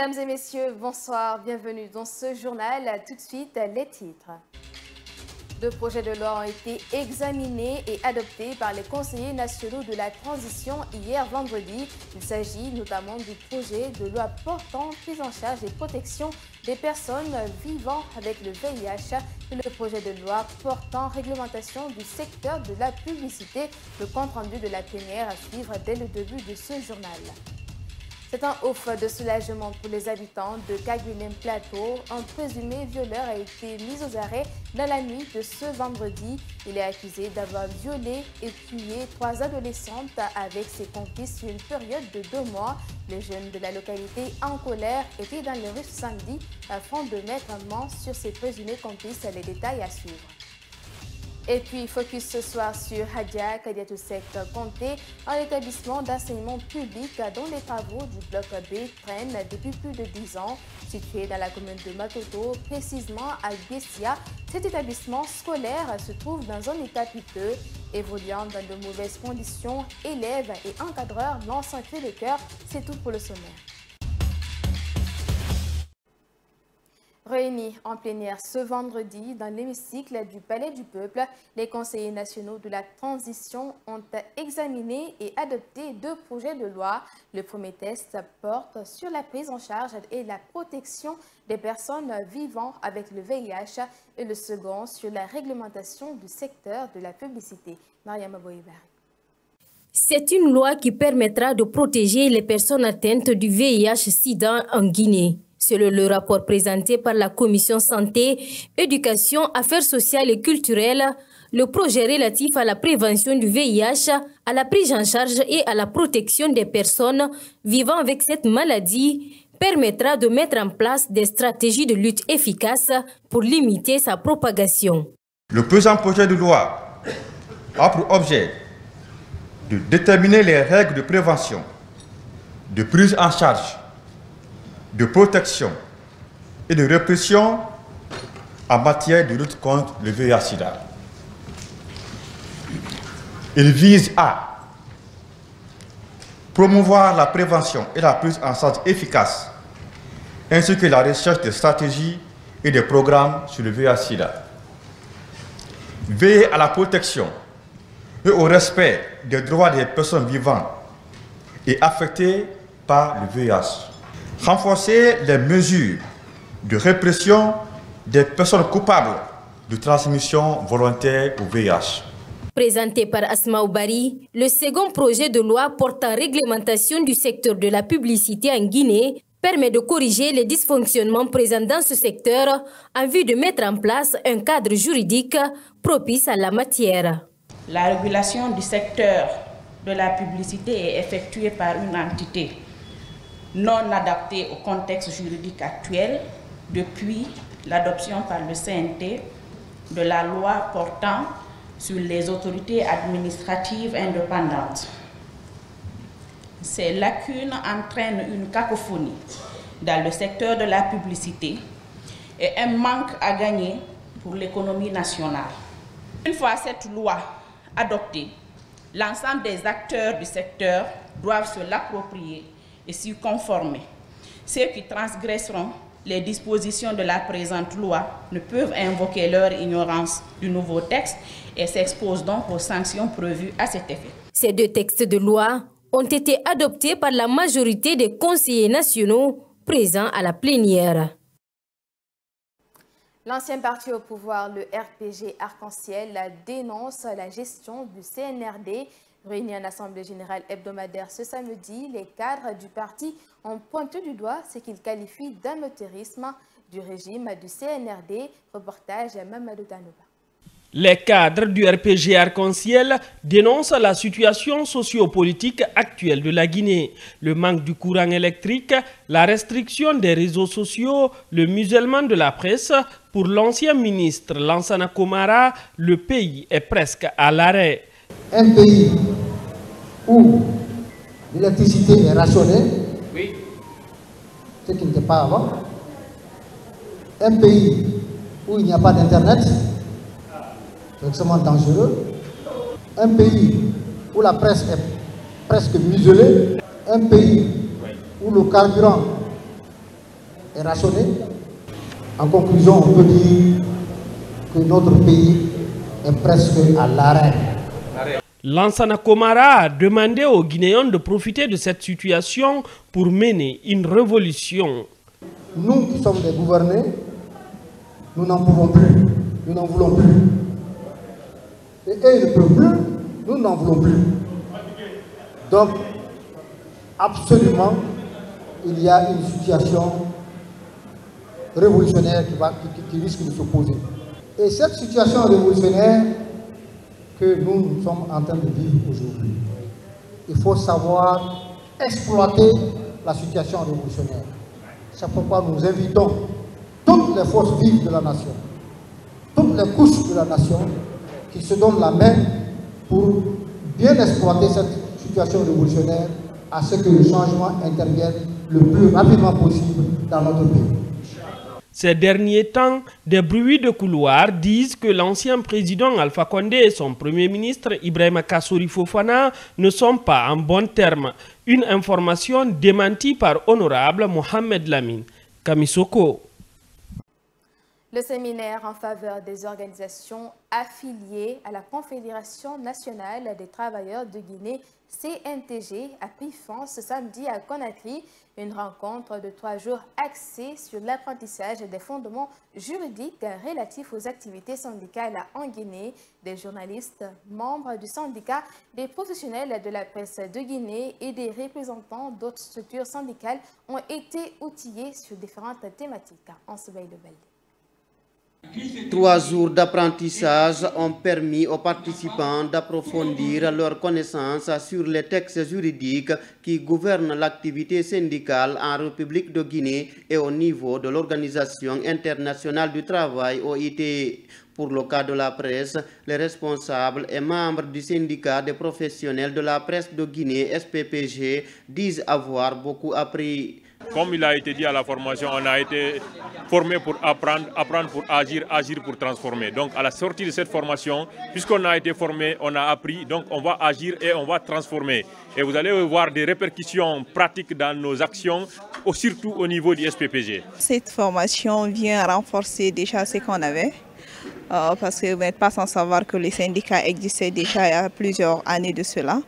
Mesdames et messieurs, bonsoir, bienvenue dans ce journal. Tout de suite, les titres. 2 projets de loi ont été examinés et adoptés par les conseillers nationaux de la transition hier vendredi. Il s'agit notamment du projet de loi portant prise en charge et protection des personnes vivant avec le VIH et le projet de loi portant réglementation du secteur de la publicité. Le compte-rendu de la plénière à suivre dès le début de ce journal. C'est un ouf de soulagement pour les habitants de Kaguilem Plateau. Un présumé violeur a été mis aux arrêts dans la nuit de ce vendredi. Il est accusé d'avoir violé et tué 3 adolescentes avec ses complices sur une période de 2 mois. Les jeunes de la localité en colère étaient dans les rues samedi afin de mettre un main sur ses présumés complices. Les détails à suivre. Et puis, focus ce soir sur Hadia Kadiatou Seck Conté, un établissement d'enseignement public dont les travaux du bloc B traînent depuis plus de 10 ans. Situé dans la commune de Matoto, précisément à Bessia, cet établissement scolaire se trouve dans un état piteux. Évoluant dans de mauvaises conditions, élèves et encadreurs lancent un cri de cœur. C'est tout pour le sommaire. Réunis en plénière ce vendredi dans l'hémicycle du Palais du Peuple, les conseillers nationaux de la transition ont examiné et adopté 2 projets de loi. Le premier texte porte sur la prise en charge et la protection des personnes vivant avec le VIH et le second sur la réglementation du secteur de la publicité. Mariama Boïbari. C'est une loi qui permettra de protéger les personnes atteintes du VIH-Sida en Guinée. Selon le rapport présenté par la Commission Santé, Éducation, Affaires sociales et culturelles, le projet relatif à la prévention du VIH, à la prise en charge et à la protection des personnes vivant avec cette maladie permettra de mettre en place des stratégies de lutte efficaces pour limiter sa propagation. Le présent projet de loi a pour objet de déterminer les règles de prévention, de prise en charge, de protection et de répression en matière de lutte contre le VIH-Sida. Il vise à promouvoir la prévention et la prise en charge efficace, ainsi que la recherche de stratégies et de programmes sur le VIH-Sida. Veiller à la protection et au respect des droits des personnes vivantes et affectées par le VIH. Renforcer les mesures de répression des personnes coupables de transmission volontaire au VIH. Présenté par Asma Oubari, le second projet de loi portant réglementation du secteur de la publicité en Guinée permet de corriger les dysfonctionnements présents dans ce secteur en vue de mettre en place un cadre juridique propice à la matière. La régulation du secteur de la publicité est effectuée par une entité non adaptée au contexte juridique actuel depuis l'adoption par le CNT de la loi portant sur les autorités administratives indépendantes. Ces lacunes entraînent une cacophonie dans le secteur de la publicité et un manque à gagner pour l'économie nationale. Une fois cette loi adoptée, l'ensemble des acteurs du secteur doivent se l'approprier et s'y conformer. Ceux qui transgresseront les dispositions de la présente loi ne peuvent invoquer leur ignorance du nouveau texte et s'exposent donc aux sanctions prévues à cet effet. Ces 2 textes de loi ont été adoptés par la majorité des conseillers nationaux présents à la plénière. L'ancien parti au pouvoir, le RPG Arc-en-Ciel, dénonce la gestion du CNRD. Réunis en assemblée générale hebdomadaire ce samedi, les cadres du parti ont pointé du doigt ce qu'ils qualifient d'amateurisme du régime du CNRD. Reportage Mamadou Tanouba. Les cadres du RPG Arc-en-Ciel dénoncent la situation socio-politique actuelle de la Guinée. Le manque du courant électrique, la restriction des réseaux sociaux, le musellement de la presse. Pour l'ancien ministre Lansana Komara, le pays est presque à l'arrêt. Un pays où l'électricité est rationnée, ce qui n'était pas avant. Un pays où il n'y a pas d'internet, c'est extrêmement dangereux. Un pays où la presse est presque muselée. Un pays où le carburant est rationné. En conclusion, on peut dire que notre pays est presque à l'arrêt. Lansana Komara a demandé aux Guinéens de profiter de cette situation pour mener une révolution. Nous qui sommes des gouvernés, nous n'en pouvons plus, nous n'en voulons plus. Et eux, ils ne peuvent plus, nous n'en voulons plus. Donc, absolument, il y a une situation révolutionnaire qui risque de se poser. Et cette situation révolutionnaire que nous sommes en train de vivre aujourd'hui, il faut savoir exploiter la situation révolutionnaire. C'est pourquoi nous invitons toutes les forces vives de la nation, toutes les couches de la nation qui se donnent la main pour bien exploiter cette situation révolutionnaire à ce que le changement intervienne le plus rapidement possible dans notre pays. Ces derniers temps, des bruits de couloir disent que l'ancien président Alpha Condé et son premier ministre Ibrahima Kassory Fofana ne sont pas en bons termes. Une information démentie par Honorable Mohamed Lamine Kamisoko. Le séminaire en faveur des organisations affiliées à la Confédération nationale des travailleurs de Guinée, CNTG, a pris fin ce samedi à Conakry. Une rencontre de 3 jours axée sur l'apprentissage des fondements juridiques relatifs aux activités syndicales en Guinée. Des journalistes, membres du syndicat, des professionnels de la presse de Guinée et des représentants d'autres structures syndicales ont été outillés sur différentes thématiques. En Sebaï de Baldé. 3 jours d'apprentissage ont permis aux participants d'approfondir leurs connaissances sur les textes juridiques qui gouvernent l'activité syndicale en République de Guinée et au niveau de l'Organisation internationale du travail, OIT. Pour le cas de la presse, les responsables et membres du syndicat des professionnels de la presse de Guinée, SPPG, disent avoir beaucoup appris. Comme il a été dit à la formation, on a été formé pour apprendre, apprendre pour agir, agir pour transformer. Donc à la sortie de cette formation, puisqu'on a été formé, on a appris, donc on va agir et on va transformer. Et vous allez voir des répercussions pratiques dans nos actions, surtout au niveau du SPPG. Cette formation vient renforcer déjà ce qu'on avait. Parce que vous n'êtes pas sans savoir que les syndicats existaient déjà il y a plusieurs années de cela.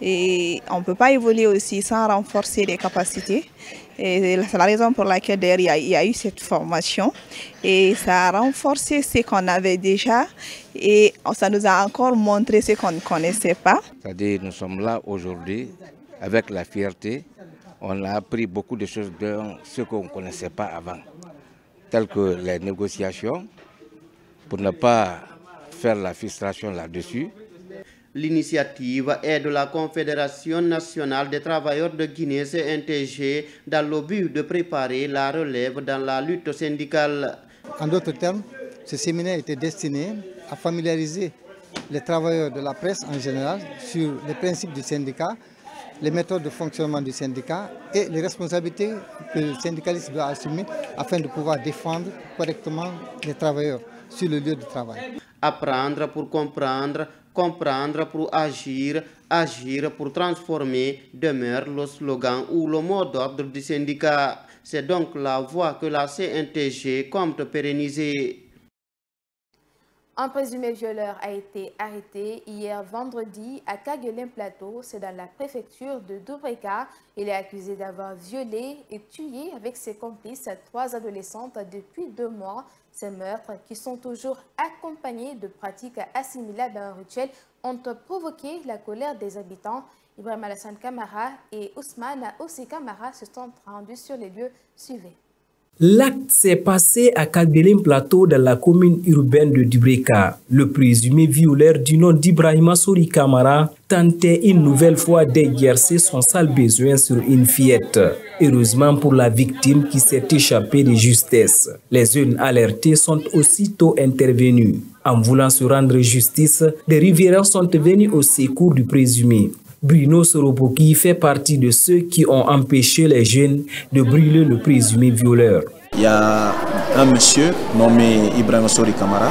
Et on ne peut pas évoluer aussi sans renforcer les capacités. Et c'est la raison pour laquelle il y a eu cette formation. Et ça a renforcé ce qu'on avait déjà. Et ça nous a encore montré ce qu'on ne connaissait pas. C'est-à-dire nous sommes là aujourd'hui avec la fierté. On a appris beaucoup de choses de ce qu'on ne connaissait pas avant. Telles que les négociations, pour ne pas faire la frustration là-dessus. L'initiative est de la Confédération nationale des travailleurs de Guinée, CNTG, dans le but de préparer la relève dans la lutte syndicale. En d'autres termes, ce séminaire était destiné à familiariser les travailleurs de la presse en général sur les principes du syndicat, les méthodes de fonctionnement du syndicat et les responsabilités que le syndicaliste doit assumer afin de pouvoir défendre correctement les travailleurs sur le lieu de travail. Apprendre pour comprendre, comprendre pour agir, agir pour transformer demeure le slogan ou le mot d'ordre du syndicat. C'est donc la voie que la CNTG compte pérenniser. Un présumé violeur a été arrêté hier vendredi à Kaguelin Plateau, c'est dans la préfecture de Dobreka. Il est accusé d'avoir violé et tué avec ses complices 3 adolescentes depuis 2 mois. Ces meurtres, qui sont toujours accompagnés de pratiques assimilables à un rituel, ont provoqué la colère des habitants. Ibrahim Alassane Kamara et Ousmane Ossi Kamara se sont rendus sur les lieux. Suivez. L'acte s'est passé à Kaguelin Plateau dans la commune urbaine de Dobreka. Le présumé violeur du nom d'Ibrahima Sori Kamara tentait une nouvelle fois d'exercer son sale besoin sur une fillette. Heureusement pour la victime qui s'est échappée de justesse. Les jeunes alertés sont aussitôt intervenus. En voulant se rendre justice, des riverains sont venus au secours du présumé. Bruno Soroboki fait partie de ceux qui ont empêché les jeunes de brûler le présumé violeur. Il y a un monsieur nommé Ibrahima Sori Kamara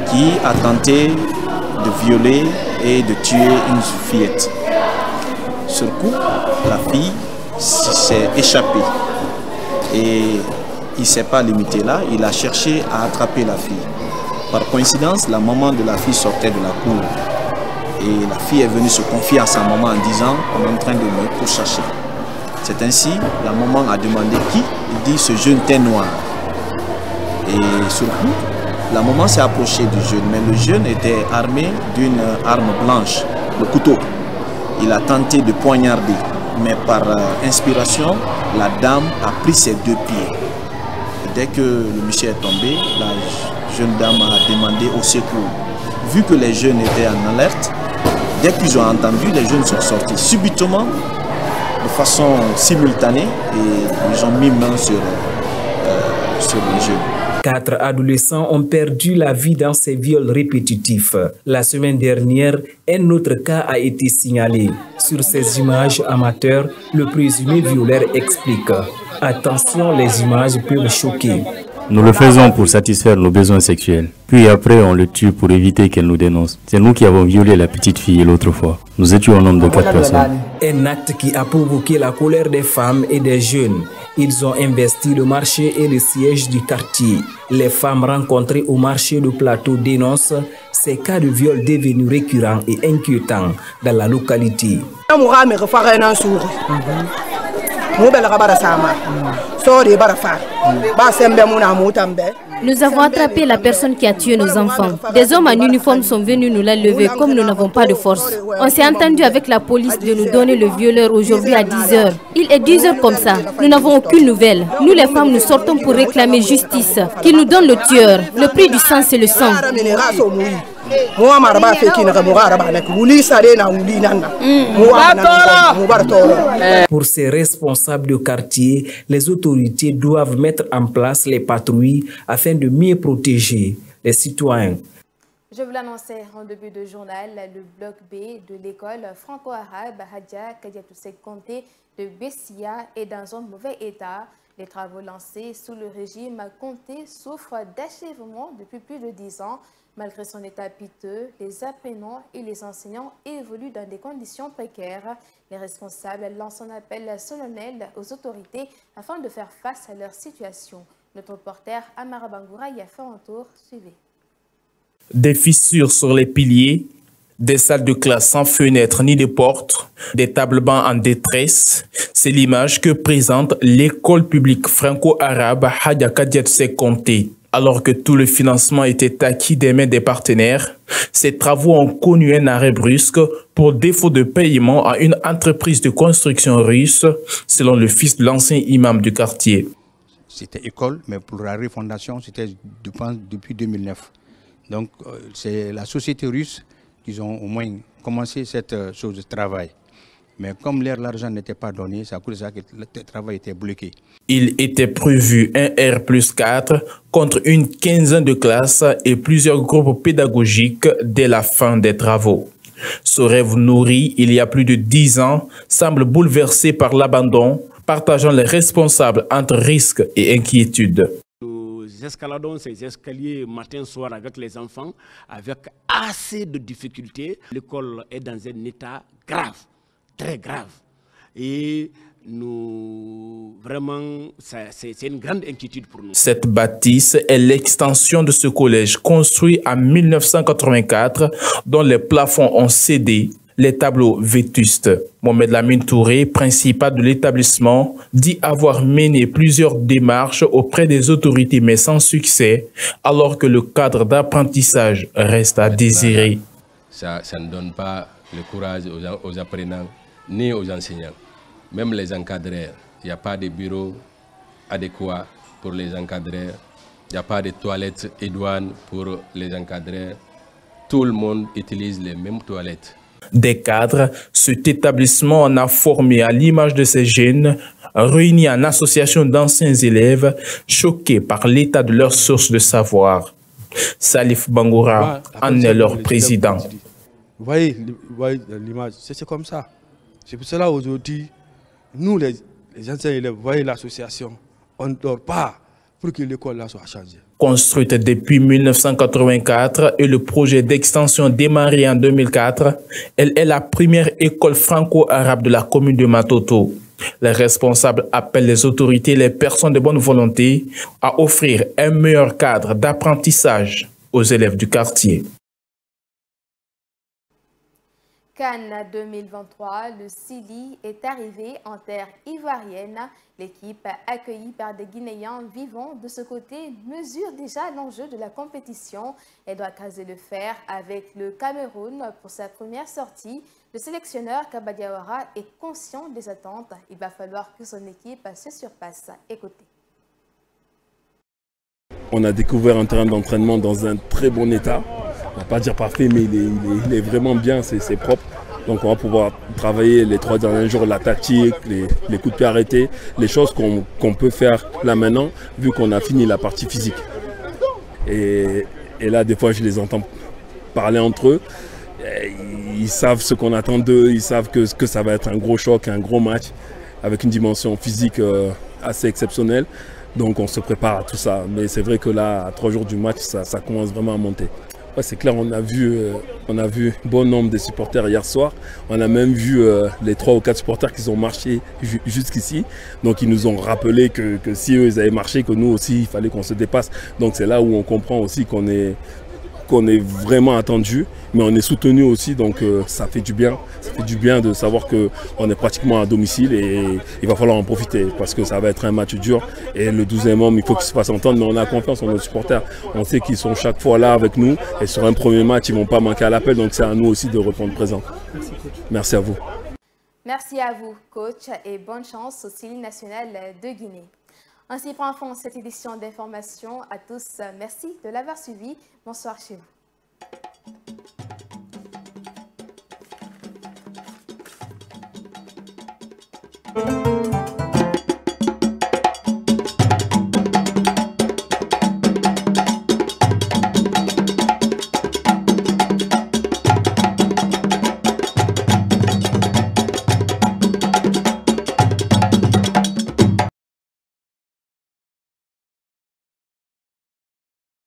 qui a tenté de violer et de tuer une fillette. Sur coup, la fille s'est échappée. Et il ne s'est pas limité là, il a cherché à attraper la fille. Par coïncidence, la maman de la fille sortait de la cour. Et la fille est venue se confier à sa maman en disant « on est en train de me pourchasser ». C'est ainsi, la maman a demandé qui. Il dit « ce jeune teint noir ». Et sur le coup, la maman s'est approchée du jeune, mais le jeune était armé d'une arme blanche, le couteau. Il a tenté de poignarder, mais par inspiration, la dame a pris ses 2 pieds. Et dès que le monsieur est tombé, la jeune dame a demandé au secours. Vu que les jeunes étaient en alerte, dès qu'ils ont entendu, les jeunes sont sortis subitement, de façon simultanée, et ils ont mis main sur les jeunes. 4 adolescents ont perdu la vie dans ces viols répétitifs. La semaine dernière, un autre cas a été signalé. Sur ces images amateurs, le présumé violeur explique « Attention, les images peuvent choquer ». Nous le faisons pour satisfaire nos besoins sexuels. Puis après, on le tue pour éviter qu'elle nous dénonce. C'est nous qui avons violé la petite fille l'autre fois. Nous étions au nombre de 4 personnes. Un acte qui a provoqué la colère des femmes et des jeunes. Ils ont investi le marché et le siège du quartier. Les femmes rencontrées au marché de Plateau dénoncent ces cas de viol devenus récurrents et inquiétants dans la localité. Nous avons attrapé la personne qui a tué nos enfants. Des hommes en uniforme sont venus nous l'enlever comme nous n'avons pas de force. On s'est entendu avec la police de nous donner le violeur aujourd'hui à 10 h. Il est 10 h comme ça. Nous n'avons aucune nouvelle. Nous les femmes, nous sortons pour réclamer justice. Qu'ils nous donnent le tueur. Le prix du sang, c'est le sang. Pour ces responsables de quartier, les autorités doivent mettre en place les patrouilles afin de mieux protéger les citoyens. Je vous l'annonçais en début de journal, le bloc B de l'école franco-arabe Hadja Kadiatou Seck Konté de Bessia est dans un mauvais état. Les travaux lancés sous le régime Konté souffrent d'achèvement depuis plus de 10 ans. Malgré son état piteux, les apprenants et les enseignants évoluent dans des conditions précaires. Les responsables lancent un appel solennel aux autorités afin de faire face à leur situation. Notre reporter Amara Bangoura y a fait un tour. Suivez. Des fissures sur les piliers, des salles de classe sans fenêtres ni de portes, des tables bancs en détresse. C'est l'image que présente l'école publique franco-arabe Hadja Kadiatou Seck Konté. Alors que tout le financement était acquis des mains des partenaires, ces travaux ont connu un arrêt brusque pour défaut de paiement à une entreprise de construction russe, selon le fils de l'ancien imam du quartier. C'était école, mais pour la refondation, c'était depuis 2009. Donc c'est la société russe qui ont au moins commencé cette chose de travail. Mais comme l'argent n'était pas donné, c'est à cause de ça que le travail était bloqué. Il était prévu un R+4 contre une quinzaine de classes et plusieurs groupes pédagogiques dès la fin des travaux. Ce rêve nourri il y a plus de 10 ans semble bouleversé par l'abandon, partageant les responsables entre risques et inquiétudes. Nous escaladons ces escaliers matin-soir avec les enfants avec assez de difficultés. L'école est dans un état grave. Très grave. Et vraiment, c'est une grande inquiétude pour nous. Cette bâtisse est l'extension de ce collège construit en 1984, dont les plafonds ont cédé, les tableaux vétustes. Mohamed Lamine Touré, principal de l'établissement, dit avoir mené plusieurs démarches auprès des autorités, mais sans succès, alors que le cadre d'apprentissage reste à désirer. Ça ne donne pas le courage aux apprenants ni aux enseignants. Même les encadreurs, il n'y a pas de bureau adéquat pour les encadreurs, il n'y a pas de toilettes idoines pour les encadreurs. Tout le monde utilise les mêmes toilettes. Des cadres, cet établissement en a formé à l'image de ces jeunes, réunis en association d'anciens élèves, choqués par l'état de leur source de savoir. Salif Bangoura en est leur président. Vous voyez l'image, c'est comme ça. C'est pour cela aujourd'hui, nous les anciens élèves, vous voyez l'association, on ne dort pas pour que l'école là soit changée. Construite depuis 1984 et le projet d'extension démarré en 2004, elle est la première école franco-arabe de la commune de Matoto. Les responsables appellent les autorités et les personnes de bonne volonté à offrir un meilleur cadre d'apprentissage aux élèves du quartier. Cannes 2023, le Sili est arrivé en terre ivoirienne. L'équipe, accueillie par des Guinéens vivant de ce côté, mesure déjà l'enjeu de la compétition et doit caser le fer avec le Cameroun pour sa première sortie. Le sélectionneur Kaba Diawara est conscient des attentes. Il va falloir que son équipe se surpasse. Écoutez. On a découvert un terrain d'entraînement dans un très bon état. On ne va pas dire parfait, mais il est vraiment bien, c'est propre. Donc on va pouvoir travailler les 3 derniers jours, la tactique, les coups de pied arrêtés, les choses qu'on peut faire là maintenant, vu qu'on a fini la partie physique. Et là, des fois, je les entends parler entre eux. Ils savent ce qu'on attend d'eux, ils savent que ça va être un gros choc, un gros match, avec une dimension physique assez exceptionnelle. Donc on se prépare à tout ça. Mais c'est vrai que là, à 3 jours du match, ça commence vraiment à monter. Ouais, c'est clair, on a vu bon nombre de supporters hier soir. On a même vu les 3 ou 4 supporters qui ont marché jusqu'ici. Donc ils nous ont rappelé que si eux ils avaient marché, que nous aussi il fallait qu'on se dépasse. Donc c'est là où on comprend aussi qu'on est vraiment attendu, mais on est soutenu aussi, donc ça fait du bien. Ça fait du bien de savoir qu'on est pratiquement à domicile et il va falloir en profiter parce que ça va être un match dur. Et le 12e homme, il faut qu'il se fasse entendre, mais on a confiance en nos supporters. On sait qu'ils sont chaque fois là avec nous et sur un premier match, ils ne vont pas manquer à l'appel, donc c'est à nous aussi de répondre présent. Merci à vous. Merci à vous, coach, et bonne chance au Sili national de Guinée. Ainsi prend fin cette édition d'information. À tous, merci de l'avoir suivi. Bonsoir chez vous.